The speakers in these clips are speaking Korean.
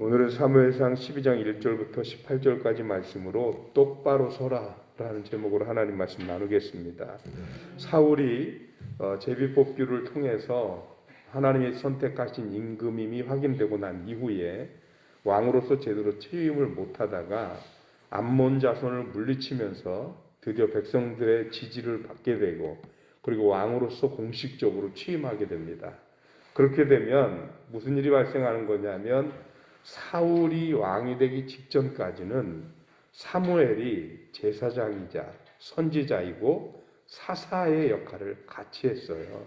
오늘은 사무엘상 12장 1절부터 18절까지 말씀으로 똑바로 서라 라는 제목으로 하나님 말씀 나누겠습니다. 사울이 제비뽑기를 통해서 하나님이 선택하신 임금임이 확인되고 난 이후에 왕으로서 제대로 취임을 못하다가 암몬 자손을 물리치면서 드디어 백성들의 지지를 받게 되고 그리고 왕으로서 공식적으로 취임하게 됩니다. 그렇게 되면 무슨 일이 발생하는 거냐면 사울이 왕이 되기 직전까지는 사무엘이 제사장이자 선지자이고 사사의 역할을 같이 했어요.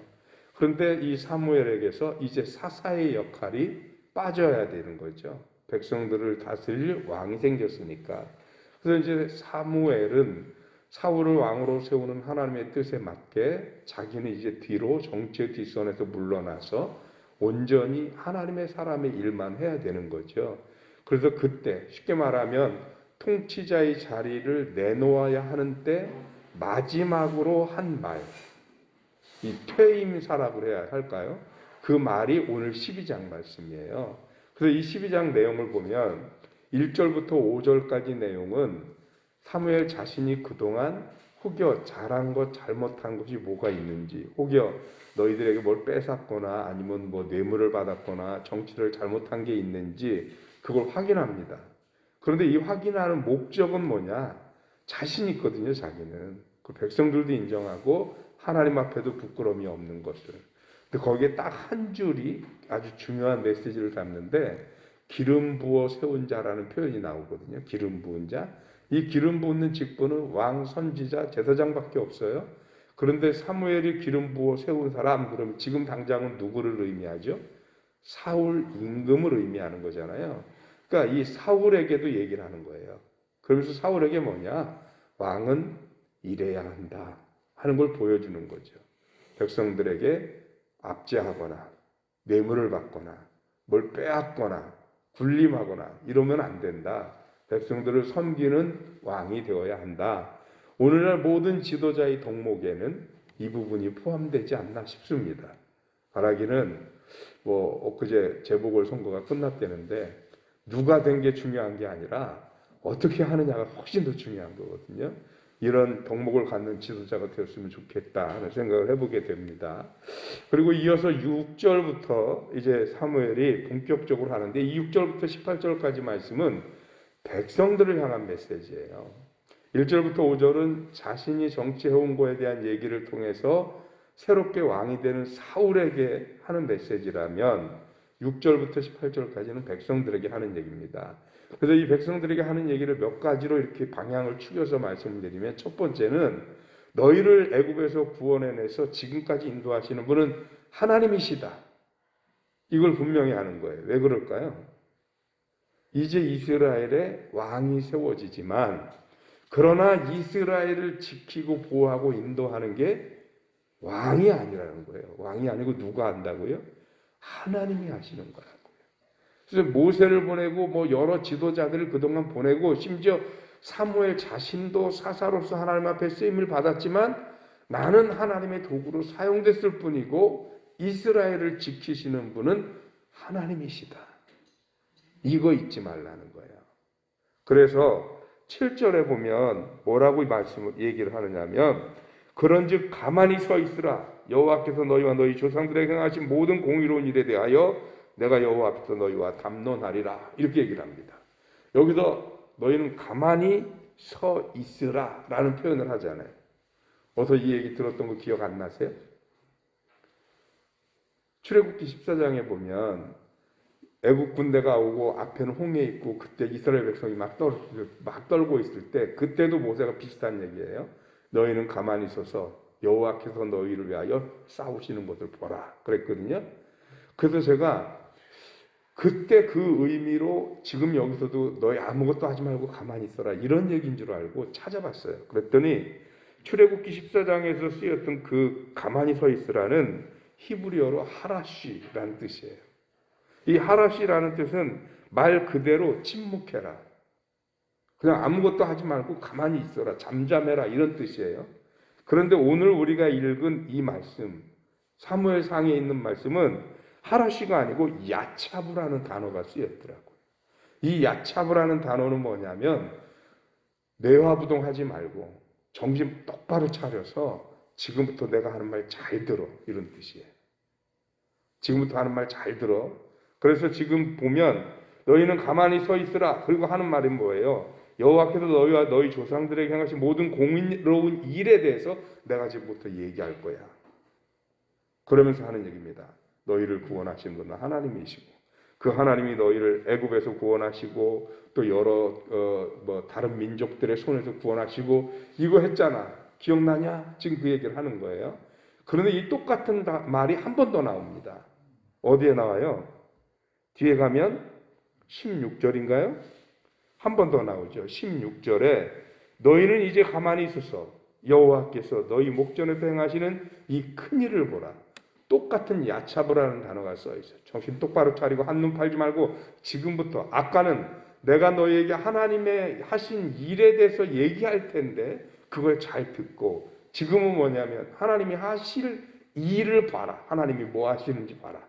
그런데 이 사무엘에게서 이제 사사의 역할이 빠져야 되는 거죠. 백성들을 다스릴 왕이 생겼으니까. 그래서 이제 사무엘은 사울을 왕으로 세우는 하나님의 뜻에 맞게 자기는 이제 뒤로 정치의 뒷선에서 물러나서 온전히 하나님의 사람의 일만 해야 되는 거죠. 그래서 그때 쉽게 말하면 통치자의 자리를 내놓아야 하는 때 마지막으로 한 말, 이 퇴임사라고 해야 할까요? 그 말이 오늘 12장 말씀이에요. 그래서 이 12장 내용을 보면 1절부터 5절까지 내용은 사무엘 자신이 그동안 혹여 잘한 것 잘못한 것이 뭐가 있는지, 혹여 너희들에게 뭘 뺏었거나 아니면 뭐 뇌물을 받았거나 정치를 잘못한 게 있는지 그걸 확인합니다. 그런데 이 확인하는 목적은 뭐냐? 자신 있거든요, 자기는. 그 백성들도 인정하고 하나님 앞에도 부끄러움이 없는 것을. 근데 거기에 딱 한 줄이 아주 중요한 메시지를 담는데 기름 부어 세운 자라는 표현이 나오거든요. 기름 부은 자. 이 기름 붓는 직분은 왕, 선지자, 제사장밖에 없어요. 그런데 사무엘이 기름 부어 세운 사람, 그럼 지금 당장은 누구를 의미하죠? 사울 임금을 의미하는 거잖아요. 그러니까 이 사울에게도 얘기를 하는 거예요. 그러면서 사울에게 뭐냐? 왕은 이래야 한다 하는 걸 보여주는 거죠. 백성들에게 압제하거나 뇌물을 받거나 뭘 빼앗거나 군림하거나 이러면 안 된다. 백성들을 섬기는 왕이 되어야 한다. 오늘날 모든 지도자의 덕목에는 이 부분이 포함되지 않나 싶습니다. 바라기는 엊그제 재보궐선거가 끝났다는데 누가 된 게 중요한 게 아니라 어떻게 하느냐가 훨씬 더 중요한 거거든요. 이런 덕목을 갖는 지도자가 되었으면 좋겠다 하는 생각을 해보게 됩니다. 그리고 이어서 6절부터 이제 사무엘이 본격적으로 하는데 이 6절부터 18절까지 말씀은 백성들을 향한 메시지예요. 1절부터 5절은 자신이 정치해온 거에 대한 얘기를 통해서 새롭게 왕이 되는 사울에게 하는 메시지라면 6절부터 18절까지는 백성들에게 하는 얘기입니다. 그래서 이 백성들에게 하는 얘기를 몇 가지로 이렇게 방향을 축여서 말씀드리면 첫 번째는 너희를 애굽에서 구원해내서 지금까지 인도하시는 분은 하나님이시다. 이걸 분명히 하는 거예요. 왜 그럴까요? 이제 이스라엘의 왕이 세워지지만 그러나 이스라엘을 지키고 보호하고 인도하는 게 왕이 아니라는 거예요. 왕이 아니고 누가 한다고요? 하나님이 하시는 거라고요. 그래서 모세를 보내고 여러 지도자들을 그동안 보내고 심지어 사무엘 자신도 사사로서 하나님 앞에 쓰임을 받았지만 나는 하나님의 도구로 사용됐을 뿐이고 이스라엘을 지키시는 분은 하나님이시다. 이거 잊지 말라는 거예요. 그래서 7절에 보면 뭐라고 얘기를 하느냐면 그런즉 가만히 서 있으라. 여호와께서 너희와 너희 조상들에게 행하신 모든 공의로운 일에 대하여 내가 여호와 앞에서 너희와 담론하리라. 이렇게 얘기를 합니다. 여기서 너희는 가만히 서 있으라 라는 표현을 하잖아요. 어서 이 얘기 들었던 거 기억 안 나세요? 출애굽기 14장에 보면 애국 군대가 오고 앞에는 홍해 있고 그때 이스라엘 백성이 막 떨고 있을 때 그때도 모세가 비슷한 얘기예요. 너희는 가만히 있어서 여호와께서 너희를 위하여 싸우시는 것을 보라 그랬거든요. 그래서 제가 그때 그 의미로 지금 여기서도 너희 아무것도 하지 말고 가만히 있어라 이런 얘기인 줄 알고 찾아봤어요. 그랬더니 출애굽기 14장에서 쓰였던 그 가만히 서 있으라는 히브리어로 하라쉬라는 뜻이에요. 이 하라시라는 뜻은 말 그대로 침묵해라. 그냥 아무것도 하지 말고 가만히 있어라. 잠잠해라. 이런 뜻이에요. 그런데 오늘 우리가 읽은 이 말씀, 사무엘상에 있는 말씀은 하라시가 아니고 야차부라는 단어가 쓰였더라고요. 이 야차브라는 단어는 뭐냐면 뇌화부동하지 말고 정신 똑바로 차려서 지금부터 내가 하는 말 잘 들어, 이런 뜻이에요. 지금부터 하는 말 잘 들어. 그래서 지금 보면 너희는 가만히 서 있으라. 그리고 하는 말이 뭐예요? 여호와께서 너희와 너희 조상들에게 행하신 모든 공의로운 일에 대해서 내가 지금부터 얘기할 거야. 그러면서 하는 얘기입니다. 너희를 구원하신 분은 하나님이시고 그 하나님이 너희를 애굽에서 구원하시고 또 여러 다른 민족들의 손에서 구원하시고 이거 했잖아. 기억나냐? 지금 그 얘기를 하는 거예요. 그런데 이 똑같은 말이 한 번 더 나옵니다. 어디에 나와요? 뒤에 가면 16절인가요? 한 번 더 나오죠. 16절에 너희는 이제 가만히 있어서 여호와께서 너희 목전에서 행하시는 이 큰일을 보라. 똑같은 야차브라는 단어가 써 있어요. 정신 똑바로 차리고 한눈 팔지 말고 지금부터, 아까는 내가 너희에게 하나님의 하신 일에 대해서 얘기할 텐데 그걸 잘 듣고, 지금은 뭐냐면 하나님이 하실 일을 봐라. 하나님이 뭐 하시는지 봐라.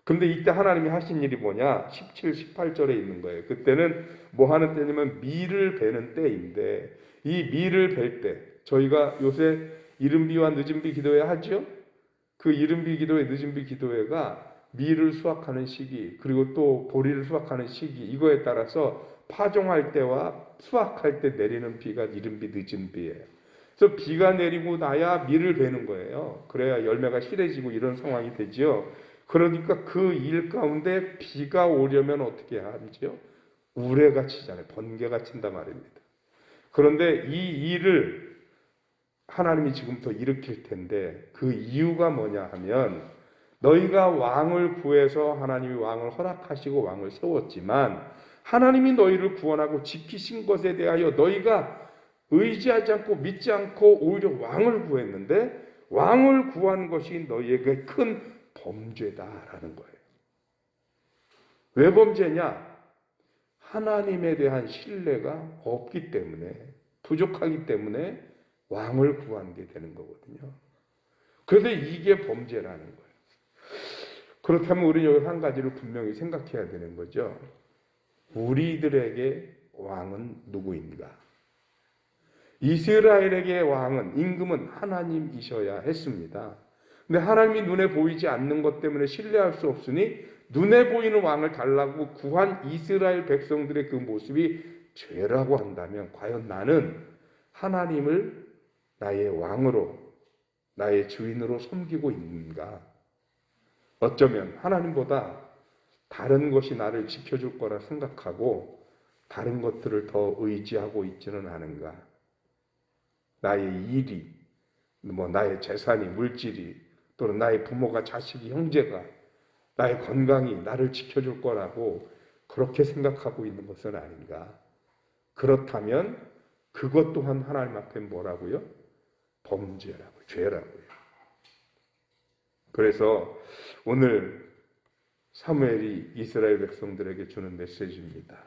근데 이때 하나님이 하신 일이 뭐냐? 17, 18절에 있는 거예요. 그때는 뭐 하는 때냐면 밀을 베는 때인데, 이 밀을 벨 때, 저희가 요새 이른비와 늦은비 기도회 하죠? 그 이른비 기도회, 늦은비 기도회가 밀을 수확하는 시기, 그리고 또 보리를 수확하는 시기, 이거에 따라서 파종할 때와 수확할 때 내리는 비가 이른비, 늦은비예요. 그래서 비가 내리고 나야 밀을 베는 거예요. 그래야 열매가 실해지고 이런 상황이 되지요. 그러니까 그 일 가운데 비가 오려면 어떻게 하죠? 우레가 치잖아요. 번개가 친단 말입니다. 그런데 이 일을 하나님이 지금부터 일으킬 텐데 그 이유가 뭐냐 하면, 너희가 왕을 구해서 하나님이 왕을 허락하시고 왕을 세웠지만 하나님이 너희를 구원하고 지키신 것에 대하여 너희가 의지하지 않고 믿지 않고 오히려 왕을 구했는데, 왕을 구한 것이 너희에게 큰 범죄다라는 거예요. 왜 범죄냐? 하나님에 대한 신뢰가 없기 때문에, 부족하기 때문에 왕을 구한 게 되는 거거든요. 그래서 이게 범죄라는 거예요. 그렇다면 우리는 여기 한 가지를 분명히 생각해야 되는 거죠. 우리들에게 왕은 누구인가? 이스라엘에게 왕은, 임금은 하나님이셔야 했습니다. 근데 하나님이 눈에 보이지 않는 것 때문에 신뢰할 수 없으니 눈에 보이는 왕을 달라고 구한 이스라엘 백성들의 그 모습이 죄라고 한다면, 과연 나는 하나님을 나의 왕으로, 나의 주인으로 섬기고 있는가? 어쩌면 하나님보다 다른 것이 나를 지켜줄 거라 생각하고 다른 것들을 더 의지하고 있지는 않은가? 나의 일이, 나의 재산이, 물질이, 또는 나의 부모가, 자식이, 형제가, 나의 건강이 나를 지켜줄 거라고 그렇게 생각하고 있는 것은 아닌가? 그렇다면 그것 또한 하나님 앞에 뭐라고요? 범죄라고, 죄라고요. 그래서 오늘 사무엘이 이스라엘 백성들에게 주는 메시지입니다.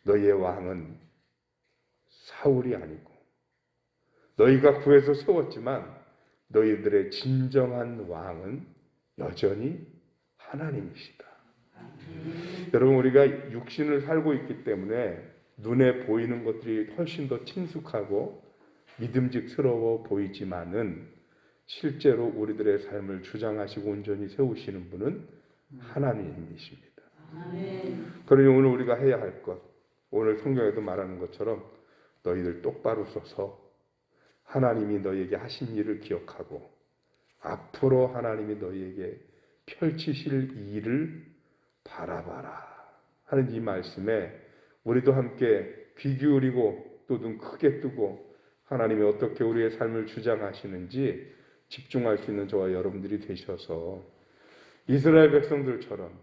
너희의 왕은 사울이 아니고, 너희가 구해서 세웠지만 너희들의 진정한 왕은 여전히 하나님이시다. 여러분, 우리가 육신을 살고 있기 때문에 눈에 보이는 것들이 훨씬 더 친숙하고 믿음직스러워 보이지만은 실제로 우리들의 삶을 주장하시고 온전히 세우시는 분은 하나님이십니다. 그러니 오늘 우리가 해야 할 것, 오늘 성경에도 말하는 것처럼 너희들 똑바로 서서 하나님이 너희에게 하신 일을 기억하고 앞으로 하나님이 너희에게 펼치실 일을 바라봐라 하는 이 말씀에 우리도 함께 귀 기울이고 또 눈 크게 뜨고 하나님이 어떻게 우리의 삶을 주장하시는지 집중할 수 있는 저와 여러분들이 되셔서 이스라엘 백성들처럼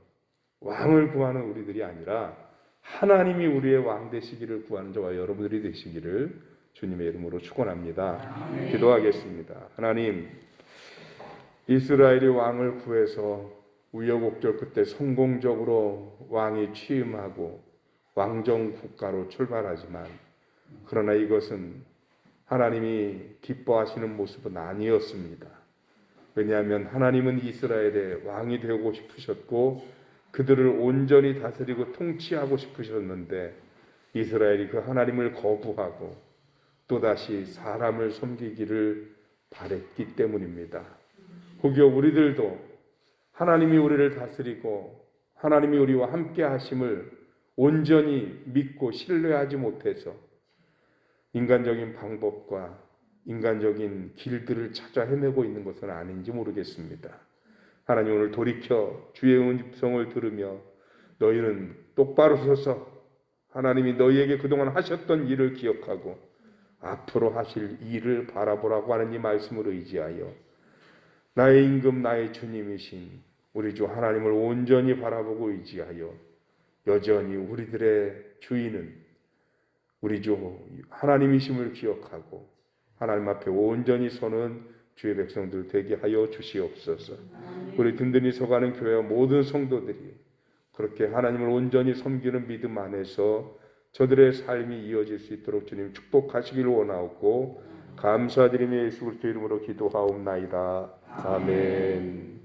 왕을 구하는 우리들이 아니라 하나님이 우리의 왕 되시기를 구하는 저와 여러분들이 되시기를 주님의 이름으로 축원합니다. 기도하겠습니다. 하나님, 이스라엘이 왕을 구해서 우여곡절 끝에 성공적으로 왕이 취임하고 왕정 국가로 출발하지만, 그러나 이것은 하나님이 기뻐하시는 모습은 아니었습니다. 왜냐하면 하나님은 이스라엘의 왕이 되고 싶으셨고 그들을 온전히 다스리고 통치하고 싶으셨는데 이스라엘이 그 하나님을 거부하고 또다시 사람을 섬기기를 바랬기 때문입니다. 혹여 우리들도 하나님이 우리를 다스리고 하나님이 우리와 함께 하심을 온전히 믿고 신뢰하지 못해서 인간적인 방법과 인간적인 길들을 찾아 헤매고 있는 것은 아닌지 모르겠습니다. 하나님 오늘 돌이켜 주의 음성을 들으며 너희는 똑바로 서서 하나님이 너희에게 그동안 하셨던 일을 기억하고 앞으로 하실 일을 바라보라고 하는 이 말씀을 의지하여 나의 임금 나의 주님이신 우리 주 하나님을 온전히 바라보고 의지하여 여전히 우리들의 주인은 우리 주 하나님이심을 기억하고 하나님 앞에 온전히 서는 주의 백성들 되게 하여 주시옵소서. 우리 든든히 서가는 교회와 모든 성도들이 그렇게 하나님을 온전히 섬기는 믿음 안에서 저들의 삶이 이어질 수 있도록 주님 축복하시기를 원하옵고 감사드리며 예수 그리스도 이름으로 기도하옵나이다. 아멘.